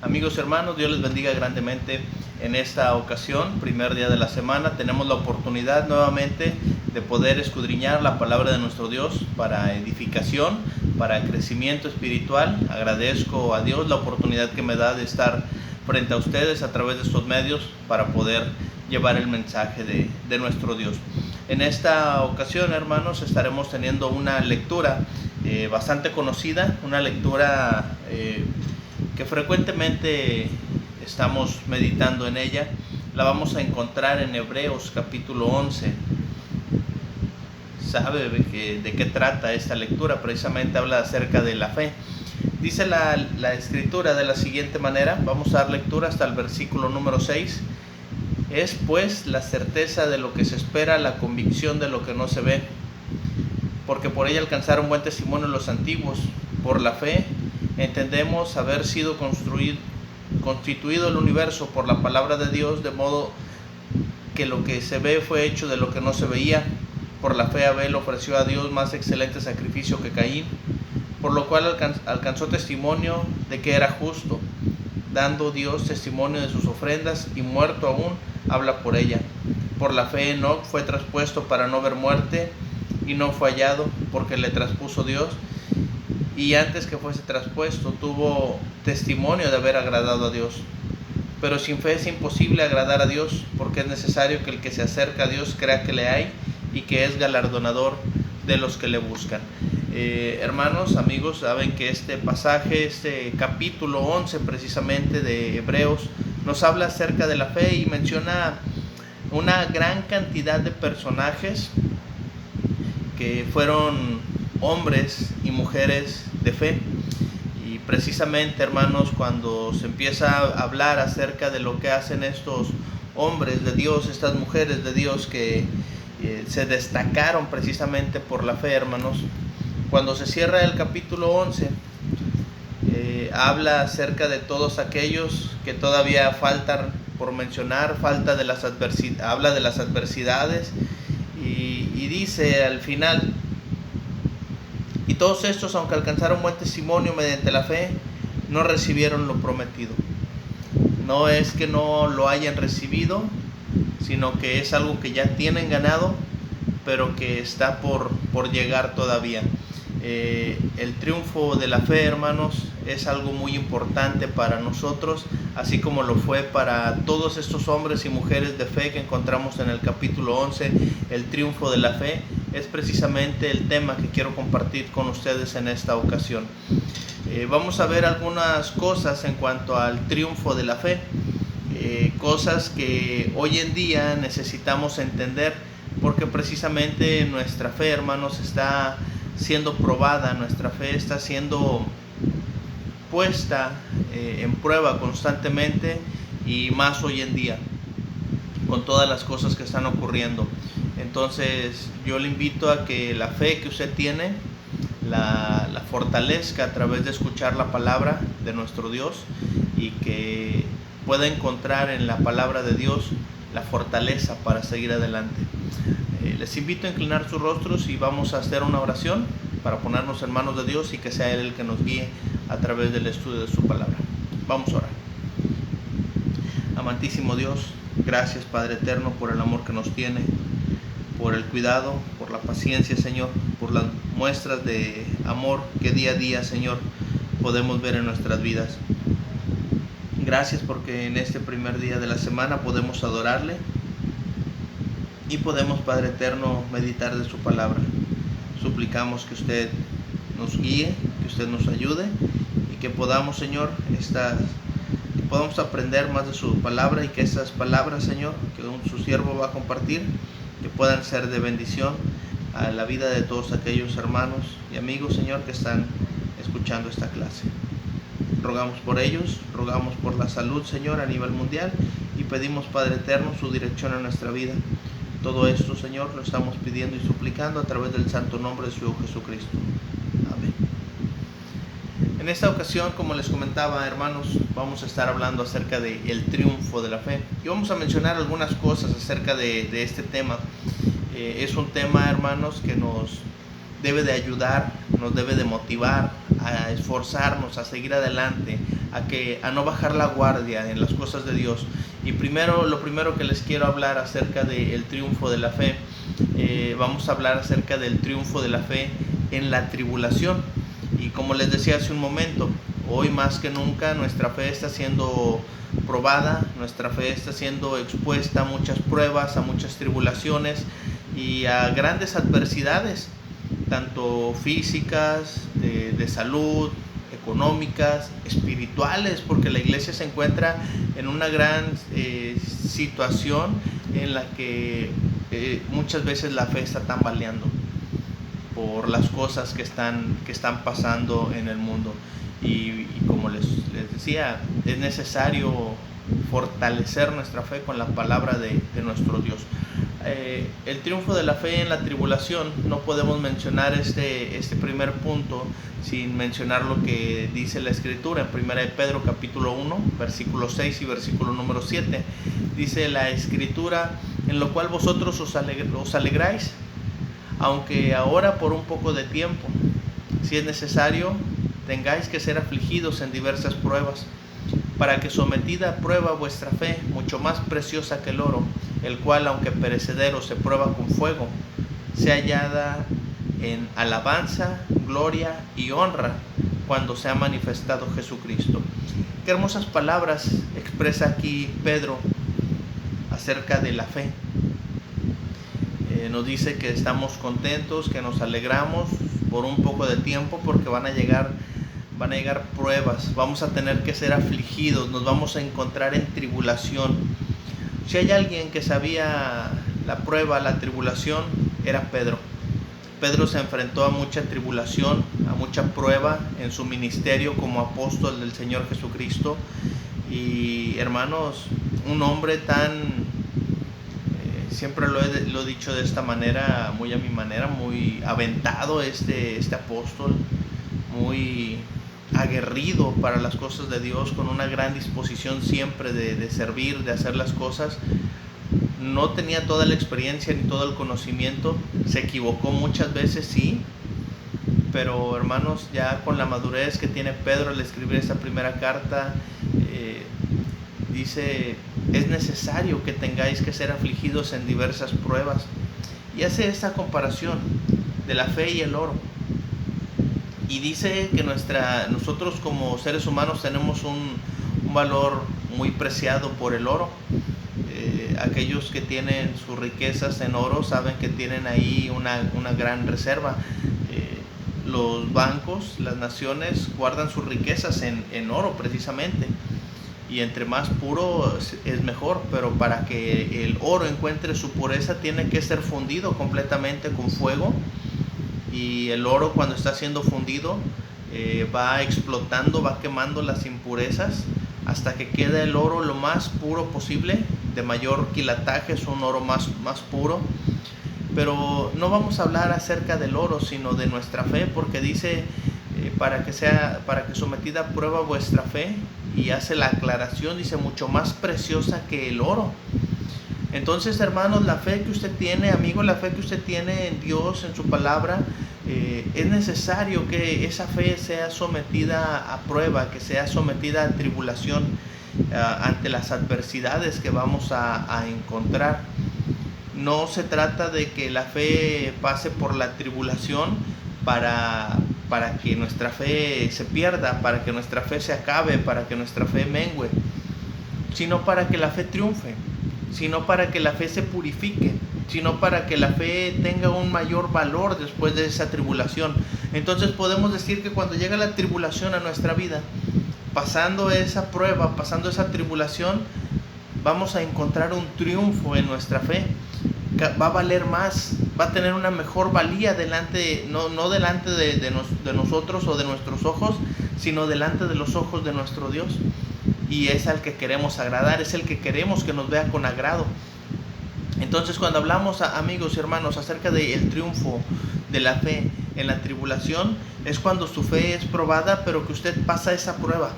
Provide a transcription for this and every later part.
Amigos hermanos, Dios les bendiga grandemente. En esta ocasión, primer día de la semana, tenemos la oportunidad nuevamente de poder escudriñar la palabra de nuestro Dios para edificación, para crecimiento espiritual. Agradezco a Dios la oportunidad que me da de estar frente a ustedes a través de estos medios para poder llevar el mensaje de nuestro Dios. En esta ocasión, hermanos, estaremos teniendo una lectura bastante conocida, una lectura que frecuentemente estamos meditando en ella. La vamos a encontrar en Hebreos capítulo 11. ¿Sabe de qué trata esta lectura? Precisamente habla acerca de la fe. Dice la escritura de la siguiente manera, vamos a dar lectura hasta el versículo número 6. Es pues la certeza de lo que se espera, la convicción de lo que no se ve, porque por ella alcanzaron buen testimonio los antiguos. Por la fe entendemos haber sido constituido el universo por la palabra de Dios, de modo que lo que se ve fue hecho de lo que no se veía. Por la fe Abel ofreció a Dios más excelente sacrificio que Caín, por lo cual alcanzó testimonio de que era justo, dando Dios testimonio de sus ofrendas, y muerto aún habla por ella. Por la fe Enoc fue traspuesto para no ver muerte, y no fue hallado, porque le traspuso Dios, y antes que fuese traspuesto tuvo testimonio de haber agradado a Dios. Pero sin fe es imposible agradar a Dios, porque es necesario que el que se acerca a Dios crea que le hay y que es galardonador de los que le buscan. Hermanos, amigos, saben que este pasaje, este capítulo 11 precisamente de Hebreos, nos habla acerca de la fe y menciona una gran cantidad de personajes que fueron hombres y mujeres de fe. Y precisamente, hermanos, cuando se empieza a hablar acerca de lo que hacen estos hombres de Dios, estas mujeres de Dios que se destacaron precisamente por la fe, hermanos, cuando se cierra el capítulo 11, habla acerca de todos aquellos que todavía faltan por mencionar, habla de las adversidades, y dice al final: y todos estos, aunque alcanzaron buen testimonio mediante la fe, no recibieron lo prometido. No es que no lo hayan recibido, sino que es algo que ya tienen ganado, pero que está por llegar todavía. El triunfo de la fe, hermanos, es algo muy importante para nosotros, así como lo fue para todos estos hombres y mujeres de fe que encontramos en el capítulo 11. El triunfo de la fe es precisamente el tema que quiero compartir con ustedes en esta ocasión. Vamos a ver algunas cosas en cuanto al triunfo de la fe, cosas que hoy en día necesitamos entender, porque precisamente nuestra fe, hermanos, está siendo probada, nuestra fe está siendo puesta en prueba constantemente, y más hoy en día con todas las cosas que están ocurriendo. Entonces yo le invito a que la fe que usted tiene la fortalezca a través de escuchar la palabra de nuestro Dios, y que pueda encontrar en la palabra de Dios la fortaleza para seguir adelante. Les invito a inclinar sus rostros y vamos a hacer una oración para ponernos en manos de Dios y que sea Él el que nos guíe a través del estudio de su palabra. Vamos a orar. Amantísimo Dios, gracias, Padre eterno, por el amor que nos tiene, por el cuidado, por la paciencia, Señor, por las muestras de amor que día a día, Señor, podemos ver en nuestras vidas. Gracias porque en este primer día de la semana podemos adorarle y podemos, Padre eterno, meditar de su palabra. Suplicamos que usted nos guíe, que usted nos ayude, y que podamos, Señor, que podamos aprender más de su palabra, y que esas palabras, Señor, que su siervo va a compartir, que puedan ser de bendición a la vida de todos aquellos hermanos y amigos, Señor, que están escuchando esta clase. Rogamos por ellos, rogamos por la salud, Señor, a nivel mundial, y pedimos, Padre eterno, su dirección en nuestra vida. Todo esto, Señor, lo estamos pidiendo y suplicando a través del santo nombre de su Hijo Jesucristo. Amén. En esta ocasión, como les comentaba, hermanos, vamos a estar hablando acerca del triunfo de la fe, y vamos a mencionar algunas cosas acerca de este tema. Es un tema, hermanos, que nos debe de ayudar, nos debe de motivar a esforzarnos, a seguir adelante, a no bajar la guardia en las cosas de Dios. Y lo primero que les quiero hablar acerca del triunfo de la fe, vamos a hablar acerca del triunfo de la fe en la tribulación. Y como les decía hace un momento, hoy más que nunca nuestra fe está siendo probada, nuestra fe está siendo expuesta a muchas pruebas, a muchas tribulaciones y a grandes adversidades, tanto físicas, de salud, económicas, espirituales, porque la iglesia se encuentra en una gran situación en la que muchas veces la fe está tambaleando por las cosas que están pasando en el mundo. Y como les decía, es necesario fortalecer nuestra fe con la palabra de nuestro Dios. El triunfo de la fe en la tribulación, no podemos mencionar este primer punto sin mencionar lo que dice la Escritura en 1 de Pedro capítulo 1, versículo 6 y versículo número 7. Dice la Escritura: en lo cual vosotros os alegráis, aunque ahora por un poco de tiempo, si es necesario, tengáis que ser afligidos en diversas pruebas, para que sometida a prueba vuestra fe, mucho más preciosa que el oro, el cual aunque perecedero se prueba con fuego, sea hallada en alabanza, gloria y honra cuando sea manifestado Jesucristo. Qué hermosas palabras expresa aquí Pedro acerca de la fe. Nos dice que estamos contentos, que nos alegramos por un poco de tiempo, porque van a llegar pruebas, vamos a tener que ser afligidos, nos vamos a encontrar en tribulación. Si hay alguien que sabía la prueba, la tribulación, era Pedro. Pedro se enfrentó a mucha tribulación, a mucha prueba en su ministerio como apóstol del Señor Jesucristo. Y hermanos, un hombre tan, siempre lo he dicho de esta manera, muy a mi manera, muy aventado este apóstol, muy aguerrido para las cosas de Dios, con una gran disposición siempre de servir, de hacer las cosas. No tenía toda la experiencia ni todo el conocimiento, se equivocó muchas veces, sí, pero hermanos, ya con la madurez que tiene Pedro al escribir esta primera carta, dice: es necesario que tengáis que ser afligidos en diversas pruebas, y hace esta comparación de la fe y el oro. Y dice que nosotros como seres humanos tenemos un valor muy preciado por el oro. Aquellos que tienen sus riquezas en oro saben que tienen ahí una gran reserva. Los bancos, las naciones guardan sus riquezas en oro precisamente. Y entre más puro es mejor, pero para que el oro encuentre su pureza tiene que ser fundido completamente con fuego. Y el oro, cuando está siendo fundido, va explotando, va quemando las impurezas hasta que queda el oro lo más puro posible, de mayor quilataje, es un oro más puro. Pero no vamos a hablar acerca del oro, sino de nuestra fe, porque dice para que sometida a prueba vuestra fe, y hace la aclaración, dice: mucho más preciosa que el oro. Entonces, hermanos, la fe que usted tiene, amigo, la fe que usted tiene en Dios, en su palabra, es necesario que esa fe sea sometida a prueba, que sea sometida a tribulación ante las adversidades que vamos a encontrar. No se trata de que la fe pase por la tribulación para que nuestra fe se pierda, para que nuestra fe se acabe, para que nuestra fe mengue, sino para que la fe triunfe, sino para que la fe se purifique, sino para que la fe tenga un mayor valor después de esa tribulación. Entonces podemos decir que cuando llega la tribulación a nuestra vida, pasando esa prueba, pasando esa tribulación, vamos a encontrar un triunfo en nuestra fe. Va a valer más, va a tener una mejor valía delante, no delante de nosotros o de nuestros ojos, sino delante de los ojos de nuestro Dios. Y es al que queremos agradar, es el que queremos que nos vea con agrado. Entonces, cuando hablamos, amigos y hermanos, acerca del triunfo de la fe en la tribulación, es cuando su fe es probada, pero que usted pasa esa prueba,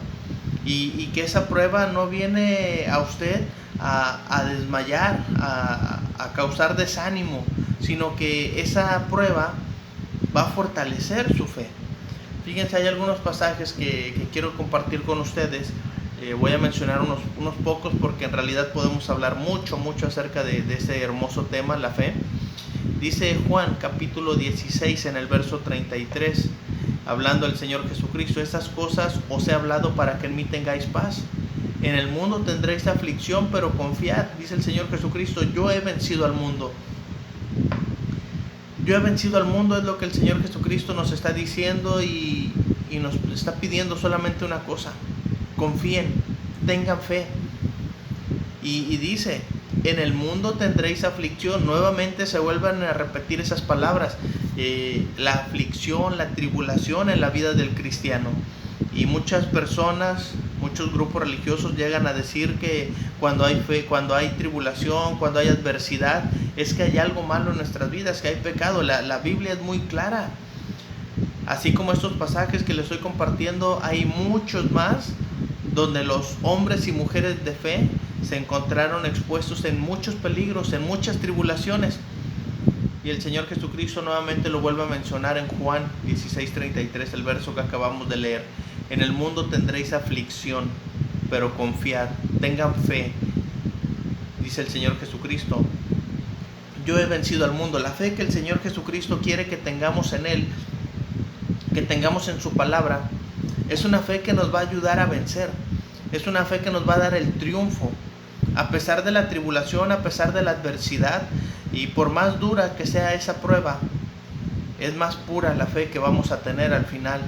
y que esa prueba no viene a usted a desmayar, a causar desánimo, sino que esa prueba va a fortalecer su fe. Fíjense, hay algunos pasajes que quiero compartir con ustedes. Voy a mencionar unos pocos porque en realidad podemos hablar mucho acerca de ese hermoso tema, la fe. Dice Juan capítulo 16 en el verso 33, hablando el Señor Jesucristo: estas cosas os he hablado para que en mí tengáis paz. En el mundo tendréis aflicción, pero confiad, dice el Señor Jesucristo, yo he vencido al mundo. Yo he vencido al mundo, es lo que el Señor Jesucristo nos está diciendo y nos está pidiendo solamente una cosa: confíen, tengan fe. Y dice, en el mundo tendréis aflicción. Nuevamente se vuelven a repetir esas palabras, la aflicción, la tribulación en la vida del cristiano. Y muchas personas, muchos grupos religiosos llegan a decir que cuando hay fe, cuando hay tribulación, cuando hay adversidad, es que hay algo malo en nuestras vidas, que hay pecado. La Biblia es muy clara. Así como estos pasajes que les estoy compartiendo, hay muchos más donde los hombres y mujeres de fe se encontraron expuestos en muchos peligros, en muchas tribulaciones. Y el Señor Jesucristo nuevamente lo vuelve a mencionar en Juan 16:33, el verso que acabamos de leer. En el mundo tendréis aflicción, pero confiad, tengan fe, dice el Señor Jesucristo. Yo he vencido al mundo. La fe que el Señor Jesucristo quiere que tengamos en Él, que tengamos en su palabra, es una fe que nos va a ayudar a vencer. Es una fe que nos va a dar el triunfo. A pesar de la tribulación, a pesar de la adversidad, y por más dura que sea esa prueba, es más pura la fe que vamos a tener al final,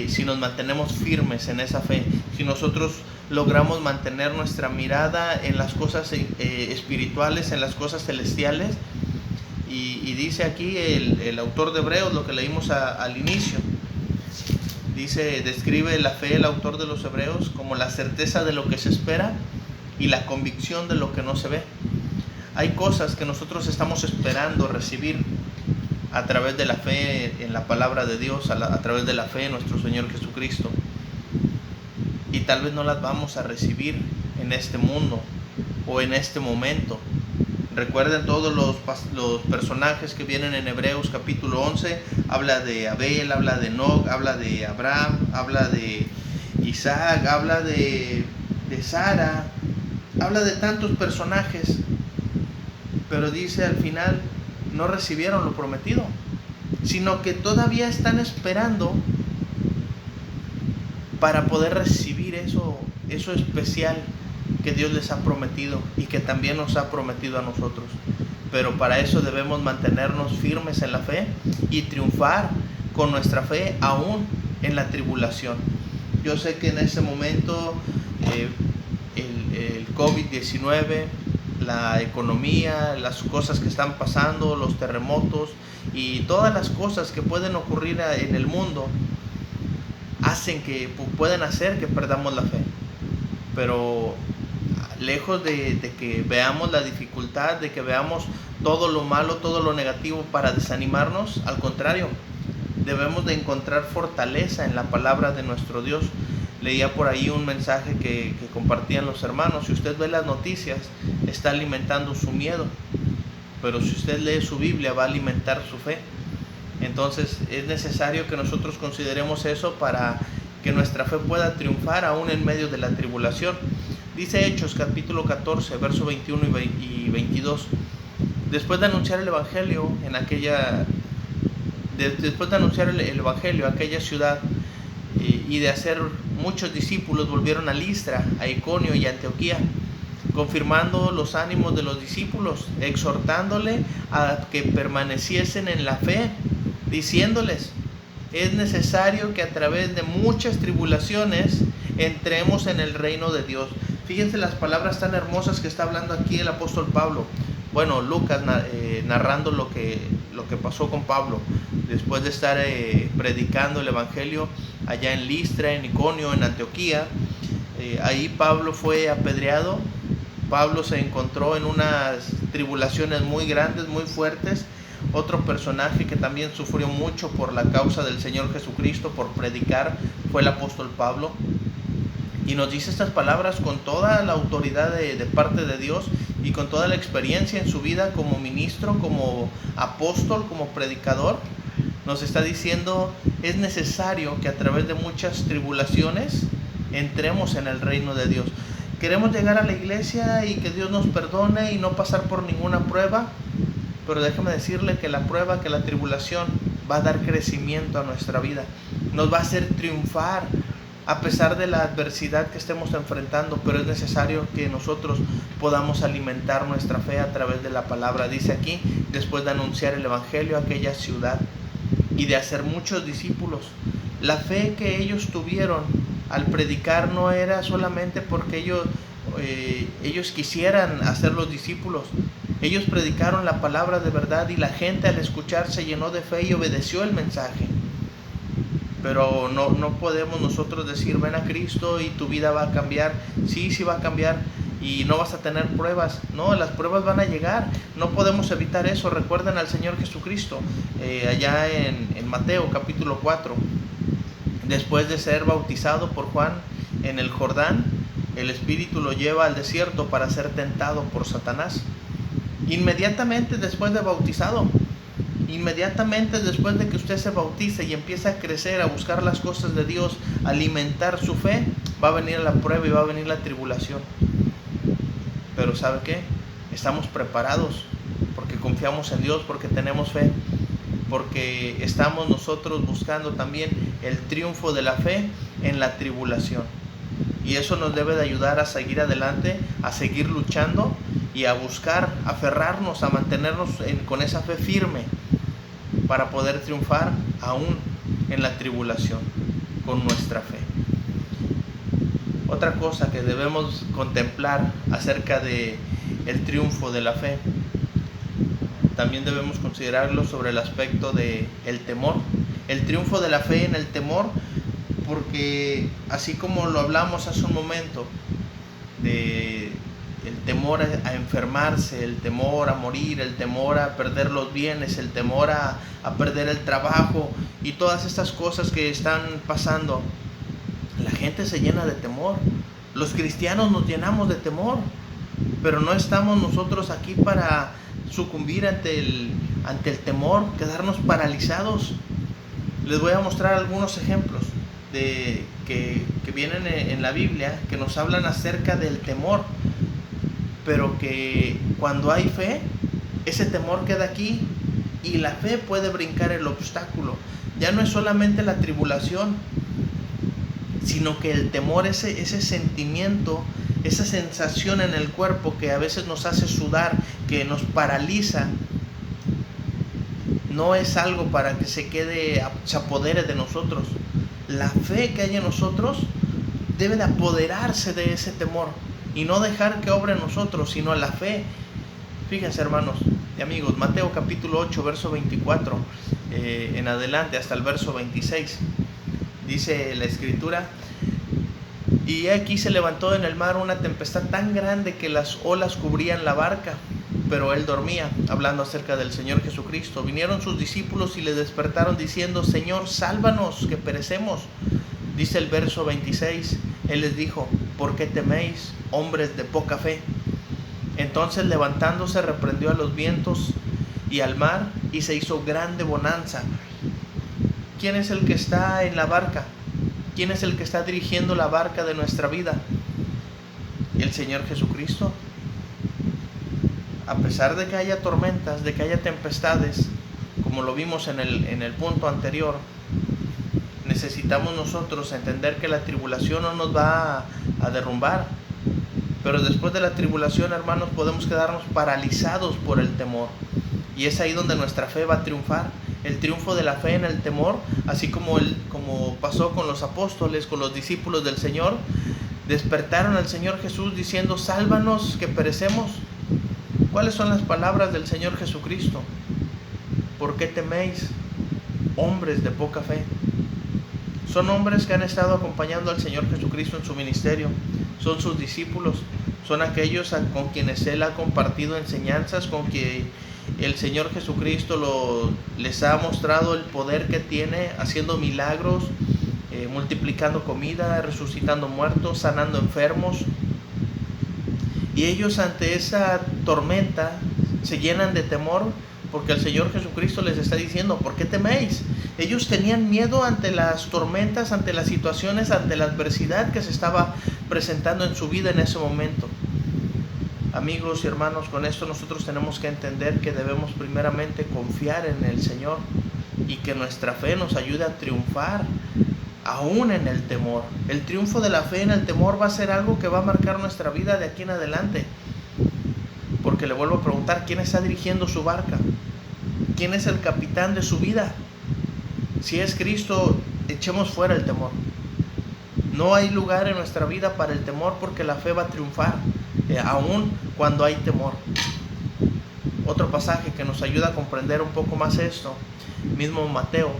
si nos mantenemos firmes en esa fe, si nosotros logramos mantener nuestra mirada en las cosas espirituales, en las cosas celestiales. Y dice aquí el autor de Hebreos, lo que leímos al inicio, describe la fe, el autor de los Hebreos, como la certeza de lo que se espera y la convicción de lo que no se ve. Hay cosas que nosotros estamos esperando recibir a través de la fe en la palabra de Dios, a través de la fe en nuestro Señor Jesucristo, y tal vez no las vamos a recibir en este mundo o en este momento. Recuerden todos los personajes que vienen en Hebreos capítulo 11. Habla de Abel, habla de Enoc, habla de Abraham, habla de Isaac, habla de Sara, habla de tantos personajes, pero dice al final no recibieron lo prometido, sino que todavía están esperando para poder recibir eso especial que Dios les ha prometido y que también nos ha prometido a nosotros. Pero para eso debemos mantenernos firmes en la fe y triunfar con nuestra fe aún en la tribulación. Yo sé que en ese momento el COVID-19, la economía, las cosas que están pasando, los terremotos y todas las cosas que pueden ocurrir en el mundo pueden hacer que perdamos la fe. Pero lejos de que veamos la dificultad, de que veamos todo lo malo, todo lo negativo para desanimarnos, al contrario, debemos de encontrar fortaleza en la palabra de nuestro Dios. Leía por ahí un mensaje que compartían los hermanos: si usted ve las noticias, está alimentando su miedo, pero si usted lee su Biblia, va a alimentar su fe. Entonces es necesario que nosotros consideremos eso para que nuestra fe pueda triunfar aún en medio de la tribulación. Dice Hechos capítulo 14, verso 21 y 22. Después de anunciar el Evangelio después de anunciar el Evangelio a aquella ciudad y de hacer muchos discípulos, volvieron a Listra, a Iconio y a Antioquía, confirmando los ánimos de los discípulos, exhortándole a que permaneciesen en la fe, diciéndoles: es necesario que a través de muchas tribulaciones entremos en el reino de Dios. Fíjense las palabras tan hermosas que está hablando aquí el apóstol Pablo. Bueno, Lucas narrando lo que pasó con Pablo después de estar predicando el Evangelio allá en Listra, en Iconio, en Antioquía. Ahí Pablo fue apedreado. Pablo se encontró en unas tribulaciones muy grandes, muy fuertes. Otro personaje que también sufrió mucho por la causa del Señor Jesucristo, por predicar, fue el apóstol Pablo. Y nos dice estas palabras con toda la autoridad de parte de Dios y con toda la experiencia en su vida como ministro, como apóstol, como predicador. Nos está diciendo, es necesario que a través de muchas tribulaciones entremos en el reino de Dios. Queremos llegar a la iglesia y que Dios nos perdone y no pasar por ninguna prueba, pero déjame decirle que la prueba, que la tribulación va a dar crecimiento a nuestra vida, nos va a hacer triunfar a pesar de la adversidad que estemos enfrentando, pero es necesario que nosotros podamos alimentar nuestra fe a través de la palabra. Dice aquí, después de anunciar el evangelio a aquella ciudad y de hacer muchos discípulos. La fe que ellos tuvieron al predicar no era solamente porque ellos quisieran hacer los discípulos. Ellos predicaron la palabra de verdad y la gente al escuchar se llenó de fe y obedeció el mensaje. Pero no podemos nosotros decir, ven a Cristo y tu vida va a cambiar. Sí va a cambiar y no vas a tener pruebas. No, las pruebas van a llegar. No podemos evitar eso. Recuerden al Señor Jesucristo, allá en Mateo capítulo 4. Después de ser bautizado por Juan en el Jordán, el Espíritu lo lleva al desierto para ser tentado por Satanás. Inmediatamente después de bautizado, inmediatamente después de que usted se bautice y empieza a crecer, a buscar las cosas de Dios, a alimentar su fe, va a venir la prueba y va a venir la tribulación. Pero ¿sabe qué? Estamos preparados porque confiamos en Dios, porque tenemos fe, porque estamos nosotros buscando también el triunfo de la fe en la tribulación. Y eso nos debe de ayudar a seguir adelante, a seguir luchando y a buscar, aferrarnos, a mantenernos con esa fe firme para poder triunfar aún en la tribulación con nuestra fe. Otra cosa que debemos contemplar acerca de el triunfo de la fe, también debemos considerarlo sobre el aspecto de el temor. El triunfo de la fe en el temor, porque así como lo hablamos hace un momento, de el temor a enfermarse, el temor a morir, el temor a perder los bienes, el temor a perder el trabajo y todas estas cosas que están pasando, la gente se llena de temor. Los cristianos nos llenamos de temor, pero no estamos nosotros aquí para sucumbir ante el temor, quedarnos paralizados. Les voy a mostrar algunos ejemplos que vienen en la Biblia, que nos hablan acerca del temor, pero que cuando hay fe, ese temor queda aquí y la fe puede brincar el obstáculo. Ya no es solamente la tribulación, sino que el temor, ese sentimiento, esa sensación en el cuerpo que a veces nos hace sudar, que nos paraliza, no es algo para que se apodere de nosotros. La fe que hay en nosotros debe de apoderarse de ese temor y no dejar que obre en nosotros, sino la fe. Fíjense, hermanos y amigos, Mateo capítulo 8, verso 24 en adelante hasta el verso 26, dice la escritura: y aquí se levantó en el mar una tempestad tan grande que las olas cubrían la barca, pero él dormía. Hablando acerca del Señor Jesucristo. Vinieron sus discípulos y le despertaron diciendo: Señor, sálvanos, que perecemos. Dice el verso 26, él les dijo: ¿por qué teméis, hombres de poca fe? Entonces, levantándose, reprendió a los vientos y al mar, y se hizo grande bonanza. ¿Quién es el que está en la barca? ¿Quién es el que está dirigiendo la barca de nuestra vida? El Señor Jesucristo. A pesar de que haya tormentas, de que haya tempestades, como lo vimos en el punto anterior, necesitamos nosotros entender que la tribulación no nos va a derrumbar. Pero después de la tribulación, hermanos, podemos quedarnos paralizados por el temor. Y es ahí donde nuestra fe va a triunfar. El triunfo de la fe en el temor, así como pasó con los apóstoles, con los discípulos del Señor, despertaron al Señor Jesús diciendo: sálvanos, que perecemos. ¿Cuáles son las palabras del Señor Jesucristo? ¿Por qué teméis, hombres de poca fe? Son hombres que han estado acompañando al Señor Jesucristo en su ministerio. Son sus discípulos. Son aquellos con quienes Él ha compartido enseñanzas, con que el Señor Jesucristo les ha mostrado el poder que tiene, haciendo milagros, multiplicando comida, resucitando muertos, sanando enfermos. Y ellos ante esa tormenta se llenan de temor, porque el Señor Jesucristo les está diciendo, ¿por qué teméis? Ellos tenían miedo ante las tormentas, ante las situaciones, ante la adversidad que se estaba presentando en su vida en ese momento. Amigos y hermanos, con esto nosotros tenemos que entender que debemos primeramente confiar en el Señor y que nuestra fe nos ayude a triunfar aún en el temor. El triunfo de la fe en el temor va a ser algo que va a marcar nuestra vida de aquí en adelante. Porque le vuelvo a preguntar, ¿quién está dirigiendo su barca? ¿Quién es el capitán de su vida? Si es Cristo, echemos fuera el temor. No hay lugar en nuestra vida para el temor, porque la fe va a triunfar, aún cuando hay temor. Otro pasaje que nos ayuda a comprender un poco más esto, mismo Mateo,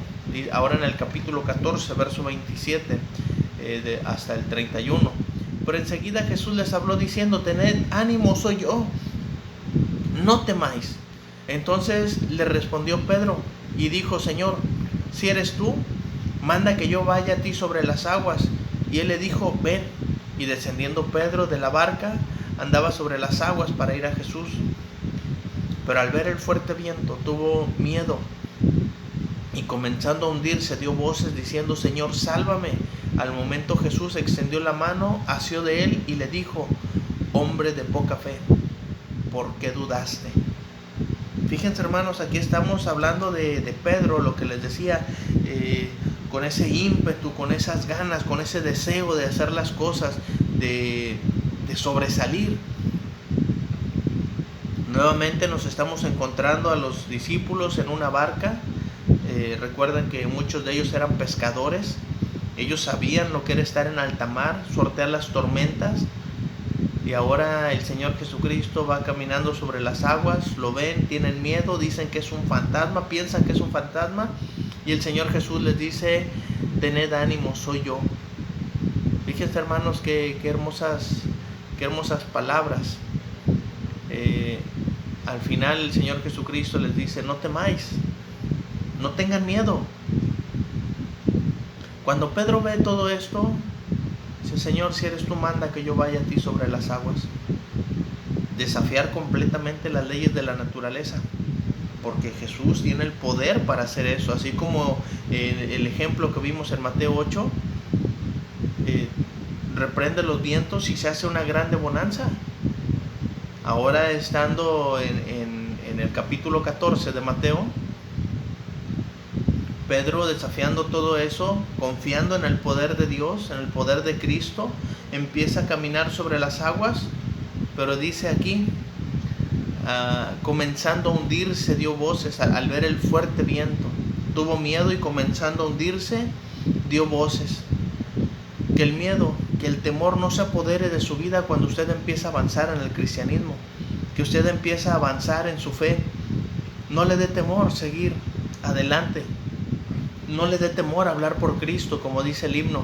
ahora en el capítulo 14, verso 27 hasta el 31. Pero enseguida Jesús les habló diciendo, tened ánimo, soy yo, no temáis. Entonces le respondió Pedro y dijo, Señor, si eres tú, manda que yo vaya a ti sobre las aguas. Y él le dijo, ven. Y descendiendo Pedro de la barca, andaba sobre las aguas para ir a Jesús. Pero al ver el fuerte viento, tuvo miedo, y comenzando a hundirse, dio voces diciendo, Señor, sálvame. Al momento Jesús extendió la mano, asió de él y le dijo, hombre de poca fe, ¿por qué dudaste? Fíjense, hermanos, aquí estamos hablando de Pedro, lo que les decía, con ese ímpetu, con esas ganas, con ese deseo de hacer las cosas, de sobresalir. Nuevamente nos estamos encontrando a los discípulos en una barca. Recuerden que muchos de ellos eran pescadores. Ellos sabían lo que era estar en alta mar, sortear las tormentas. Y ahora el Señor Jesucristo va caminando sobre las aguas. Lo ven, tienen miedo, dicen que es un fantasma, piensan que es un fantasma. Y el Señor Jesús les dice, tened ánimo, soy yo. Fíjense, hermanos, qué hermosas palabras. Al final el Señor Jesucristo les dice, no temáis, no tengan miedo. Cuando Pedro ve todo esto, dice, Señor, si eres tú, manda que yo vaya a ti sobre las aguas. Desafiar completamente las leyes de la naturaleza, porque Jesús tiene el poder para hacer eso. Así como el ejemplo que vimos en Mateo 8, reprende los vientos y se hace una grande bonanza. Ahora, estando en el capítulo 14 de Mateo, Pedro, desafiando todo eso, confiando en el poder de Dios, en el poder de Cristo, empieza a caminar sobre las aguas. Pero dice aquí, comenzando a hundirse, dio voces al ver el fuerte viento. Tuvo miedo y comenzando a hundirse, dio voces. Que el miedo, que el temor no se apodere de su vida cuando usted empieza a avanzar en el cristianismo, que usted empieza a avanzar en su fe. No le dé temor seguir adelante, no le dé temor hablar por Cristo, como dice el himno.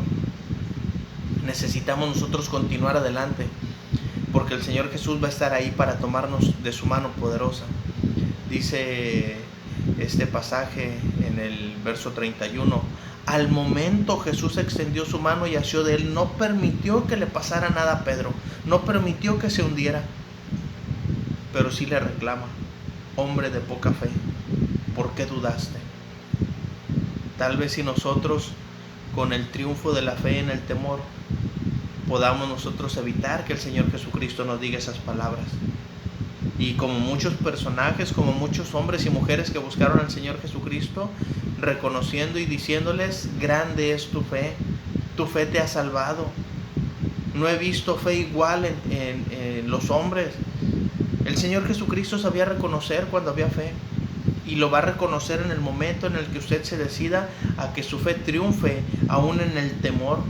Necesitamos nosotros continuar adelante, porque el Señor Jesús va a estar ahí para tomarnos de su mano poderosa. Dice este pasaje en el verso 31, al momento Jesús extendió su mano y asió de él. No permitió que le pasara nada a Pedro, no permitió que se hundiera, pero sí le reclama, hombre de poca fe, ¿por qué dudaste? Tal vez si nosotros, con el triunfo de la fe en el temor, podamos nosotros evitar que el Señor Jesucristo nos diga esas palabras. Y como muchos personajes, como muchos hombres y mujeres que buscaron al Señor Jesucristo, reconociendo y diciéndoles, grande es tu fe te ha salvado. No he visto fe igual en los hombres. El Señor Jesucristo sabía reconocer cuando había fe, y lo va a reconocer en el momento en el que usted se decida a que su fe triunfe aún en el temor.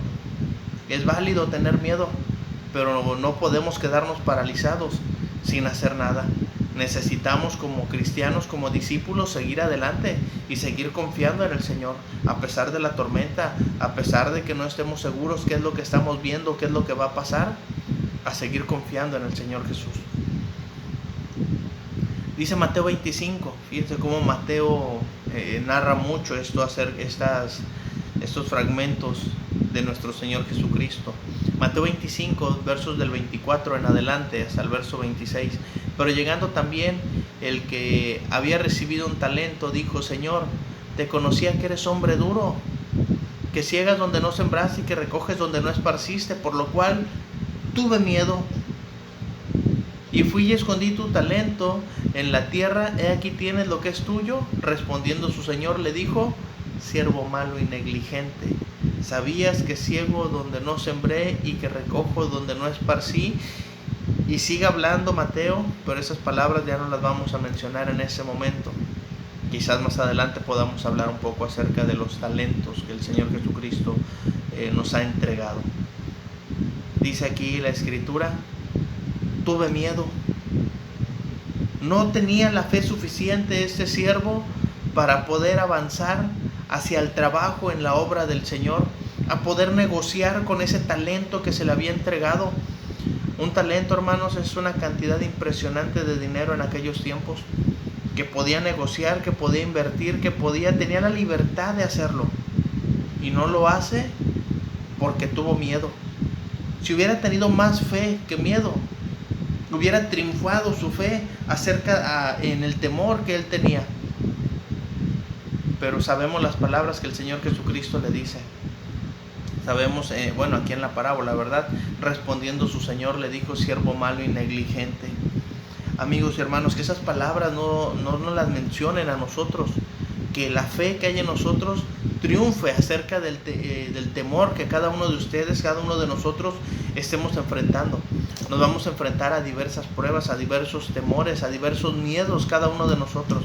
Es válido tener miedo, pero no podemos quedarnos paralizados sin hacer nada. Necesitamos, como cristianos, como discípulos, seguir adelante y seguir confiando en el Señor, a pesar de la tormenta, a pesar de que no estemos seguros qué es lo que estamos viendo, qué es lo que va a pasar, a seguir confiando en el Señor Jesús. Dice Mateo 25, fíjense cómo Mateo narra mucho esto, hacer estos fragmentos de nuestro Señor Jesucristo. Mateo 25, versos del 24 en adelante hasta el verso 26. Pero llegando también el que había recibido un talento, dijo: Señor, te conocía que eres hombre duro, que ciegas donde no sembraste y que recoges donde no esparciste, por lo cual tuve miedo y fui y escondí tu talento en la tierra. He aquí tienes lo que es tuyo. Respondiendo su señor le dijo: siervo malo y negligente, sabías que ciego donde no sembré y que recojo donde no esparcí. Y sigue hablando Mateo, pero esas palabras ya no las vamos a mencionar en ese momento. Quizás más adelante podamos hablar un poco acerca de los talentos que el Señor Jesucristo nos ha entregado. Dice aquí la Escritura: tuve miedo. No tenía la fe suficiente este siervo para poder avanzar hacia el trabajo en la obra del Señor, a poder negociar con ese talento que se le había entregado. Un talento, hermanos, es una cantidad impresionante de dinero en aquellos tiempos, que podía negociar, que podía invertir, tenía la libertad de hacerlo, y no lo hace porque tuvo miedo. Si hubiera tenido más fe que miedo, hubiera triunfado su fe en el temor que él tenía. Pero sabemos las palabras que el Señor Jesucristo le dice. Sabemos, aquí en la parábola, ¿verdad? Respondiendo su Señor le dijo: siervo malo y negligente. Amigos y hermanos, que esas palabras no las mencionen a nosotros, que la fe que hay en nosotros triunfe acerca del temor que cada uno de ustedes, cada uno de nosotros estemos enfrentando. Nos vamos a enfrentar a diversas pruebas, a diversos temores, a diversos miedos, cada uno de nosotros.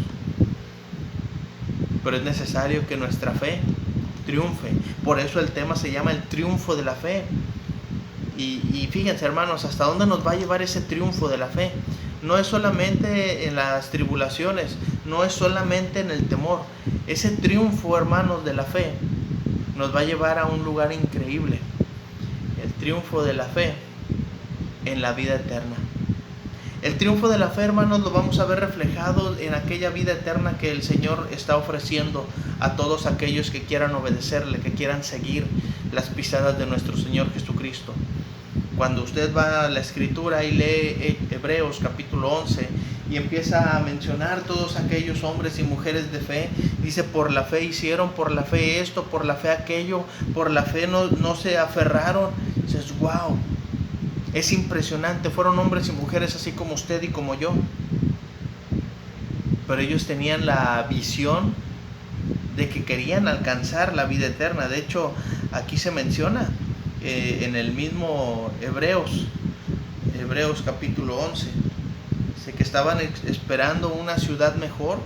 Pero es necesario que nuestra fe triunfe. Por eso el tema se llama el triunfo de la fe. Y fíjense, hermanos, hasta dónde nos va a llevar ese triunfo de la fe. No es solamente en las tribulaciones, no es solamente en el temor. Ese triunfo, hermanos, de la fe nos va a llevar a un lugar increíble. El triunfo de la fe en la vida eterna. El triunfo de la fe, hermanos, lo vamos a ver reflejado en aquella vida eterna que el Señor está ofreciendo a todos aquellos que quieran obedecerle, que quieran seguir las pisadas de nuestro Señor Jesucristo. Cuando usted va a la Escritura y lee Hebreos capítulo 11 y empieza a mencionar todos aquellos hombres y mujeres de fe, dice: por la fe hicieron, por la fe esto, por la fe aquello, por la fe no se aferraron. Dices: wow, es impresionante. Fueron hombres y mujeres así como usted y como yo, pero ellos tenían la visión de que querían alcanzar la vida eterna. De hecho, aquí se menciona en el mismo Hebreos capítulo 11, dice que estaban esperando una ciudad mejor,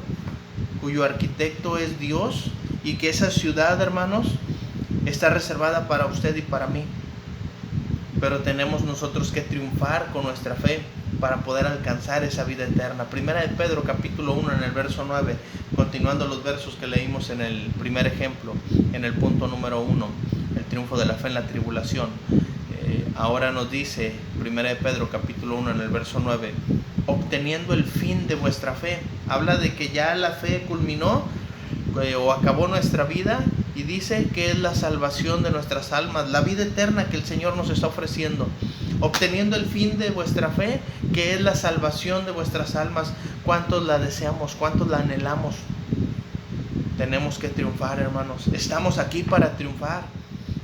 cuyo arquitecto es Dios, y que esa ciudad, hermanos, está reservada para usted y para mí. Pero tenemos nosotros que triunfar con nuestra fe para poder alcanzar esa vida eterna. Primera de Pedro capítulo 1 en el verso 9, continuando los versos que leímos en el primer ejemplo, en el punto número 1, el triunfo de la fe en la tribulación. Ahora nos dice Primera de Pedro capítulo 1 en el verso 9: obteniendo el fin de vuestra fe. Habla de que ya la fe culminó o acabó nuestra vida, y dice que es la salvación de nuestras almas, la vida eterna que el Señor nos está ofreciendo. Obteniendo el fin de vuestra fe, que es la salvación de vuestras almas. ¿Cuántos la deseamos? ¿Cuántos la anhelamos? Tenemos que triunfar, hermanos. Estamos aquí para triunfar,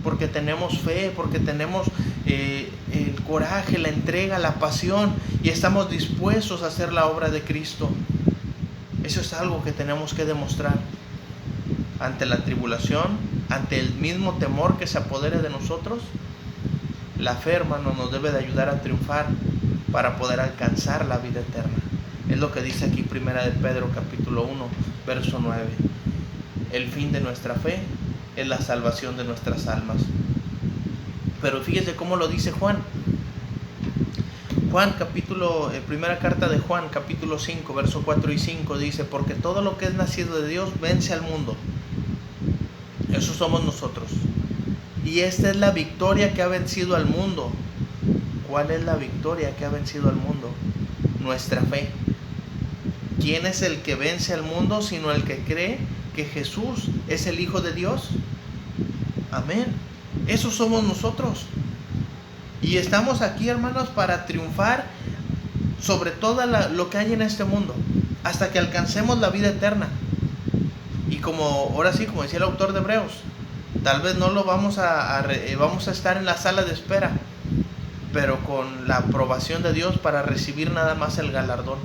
porque tenemos fe, porque tenemos el coraje, la entrega, la pasión, y estamos dispuestos a hacer la obra de Cristo. Eso es algo que tenemos que demostrar ante la tribulación, ante el mismo temor que se apodere de nosotros. La fe, hermano, nos debe de ayudar a triunfar para poder alcanzar la vida eterna. Es lo que dice aquí Primera de Pedro capítulo 1 verso 9. El fin de nuestra fe es la salvación de nuestras almas. Pero fíjese cómo lo dice Juan. Primera carta de Juan capítulo 5 verso 4 y 5 dice: porque todo lo que es nacido de Dios vence al mundo. Eso somos nosotros. Y esta es la victoria que ha vencido al mundo. ¿Cuál es la victoria que ha vencido al mundo? Nuestra fe. ¿Quién es el que vence al mundo sino el que cree que Jesús es el Hijo de Dios? Amén. Eso somos nosotros. Y estamos aquí, hermanos, para triunfar sobre todo lo que hay en este mundo. hasta que alcancemos la vida eterna. Y como ahora sí, como decía el autor de Hebreos, tal vez no lo vamos a estar en la sala de espera, pero con la aprobación de Dios para recibir nada más el galardón.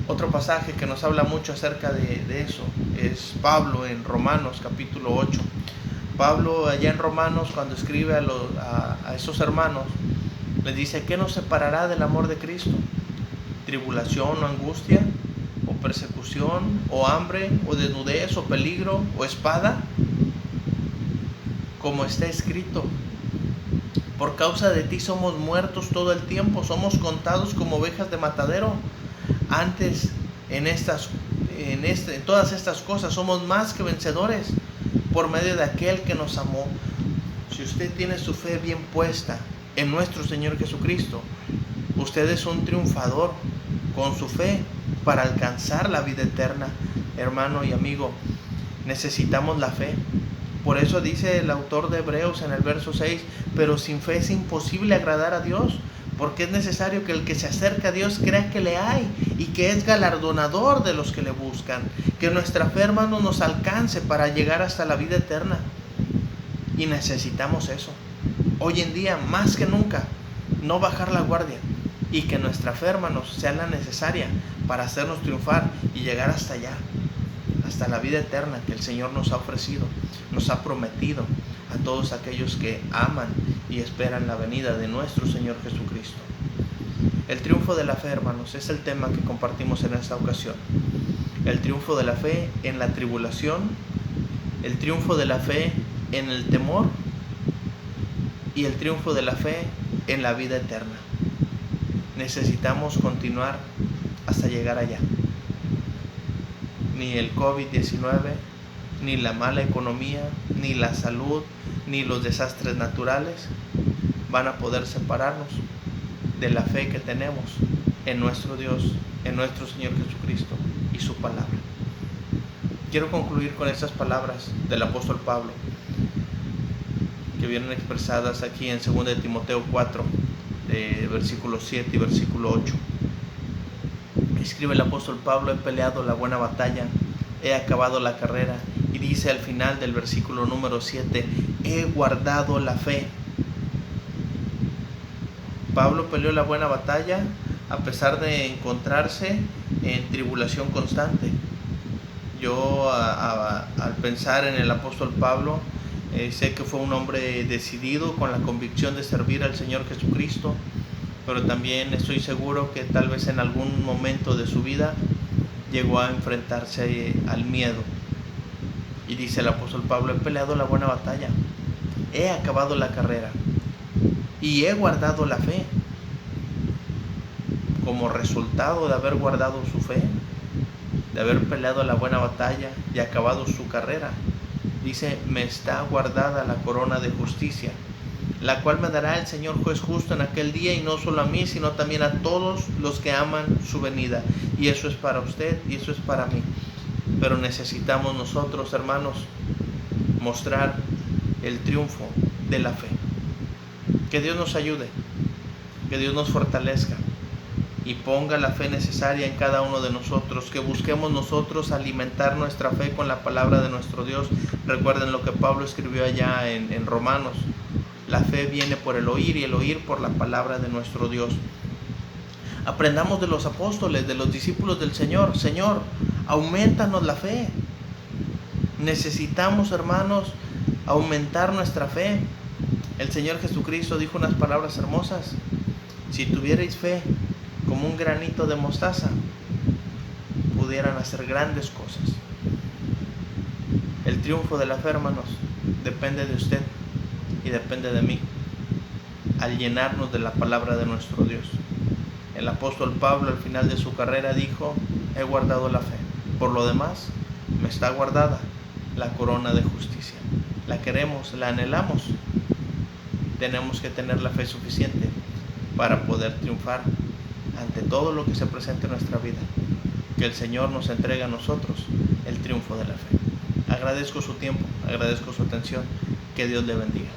Otro pasaje que nos habla mucho acerca de eso es Pablo en Romanos capítulo 8. Pablo allá en Romanos, cuando escribe a esos hermanos, les dice: ¿qué nos separará del amor de Cristo? ¿Tribulación o angustia? ¿O persecución? ¿O hambre? ¿O desnudez? ¿O peligro? ¿O espada? Como está escrito: por causa de ti somos muertos todo el tiempo, somos contados como ovejas de matadero. Antes, en todas estas cosas somos más que vencedores por medio de aquel que nos amó. Si usted tiene su fe bien puesta en nuestro Señor Jesucristo, usted es un triunfador con su fe para alcanzar la vida eterna. Hermano y amigo, necesitamos la fe. Por eso dice el autor de Hebreos en el verso 6: pero sin fe es imposible agradar a Dios, porque es necesario que el que se acerca a Dios crea que le hay y que es galardonador de los que le buscan. Que nuestra fe, hermano, nos alcance para llegar hasta la vida eterna. Y necesitamos eso. Hoy en día, más que nunca, no bajar la guardia. Y que nuestra fe, hermanos, sea la necesaria para hacernos triunfar y llegar hasta allá, hasta la vida eterna que el Señor nos ha ofrecido, nos ha prometido a todos aquellos que aman y esperan la venida de nuestro Señor Jesucristo. El triunfo de la fe, hermanos, es el tema que compartimos en esta ocasión. El triunfo de la fe en la tribulación, el triunfo de la fe en el temor y el triunfo de la fe en la vida eterna. Necesitamos continuar hasta llegar allá. Ni el COVID-19, ni la mala economía, ni la salud, ni los desastres naturales van a poder separarnos de la fe que tenemos en nuestro Dios, en nuestro Señor Jesucristo y su palabra. Quiero concluir con estas palabras del apóstol Pablo, que vienen expresadas aquí en 2 de Timoteo 4, versículo 7 y versículo 8. Escribe el apóstol Pablo: he peleado la buena batalla, he acabado la carrera. Y dice al final del versículo número 7: he guardado la fe. Pablo peleó la buena batalla a pesar de encontrarse en tribulación constante. Yo al pensar en el apóstol Pablo, sé que fue un hombre decidido, con la convicción de servir al Señor Jesucristo, pero también estoy seguro que tal vez en algún momento de su vida llegó a enfrentarse al miedo. Y dice el apóstol Pablo: he peleado la buena batalla, he acabado la carrera y he guardado la fe. Como resultado de haber guardado su fe, de haber peleado la buena batalla y acabado su carrera, dice: me está guardada la corona de justicia, la cual me dará el Señor juez justo en aquel día, y no solo a mí, sino también a todos los que aman su venida. Y eso es para usted y eso es para mí. Pero necesitamos nosotros, hermanos, mostrar el triunfo de la fe. Que Dios nos ayude, que Dios nos fortalezca y ponga la fe necesaria en cada uno de nosotros, que busquemos nosotros alimentar nuestra fe con la palabra de nuestro Dios. Recuerden lo que Pablo escribió allá en Romanos: la fe viene por el oír y el oír por la palabra de nuestro Dios. Aprendamos de los apóstoles, de los discípulos del Señor: Señor, aumentanos la fe. Necesitamos, hermanos, aumentar nuestra fe. El Señor Jesucristo dijo unas palabras hermosas: si tuvierais fe como un granito de mostaza, pudieran hacer grandes cosas. El triunfo de la fe, hermanos, depende de usted y depende de mí, al llenarnos de la palabra de nuestro Dios. El apóstol Pablo al final de su carrera dijo: he guardado la fe, por lo demás me está guardada la corona de justicia. La queremos, la anhelamos. Tenemos que tener la fe suficiente para poder triunfar ante todo lo que se presente en nuestra vida. Que el Señor nos entregue a nosotros el triunfo de la fe. Agradezco su tiempo, agradezco su atención. Que Dios le bendiga.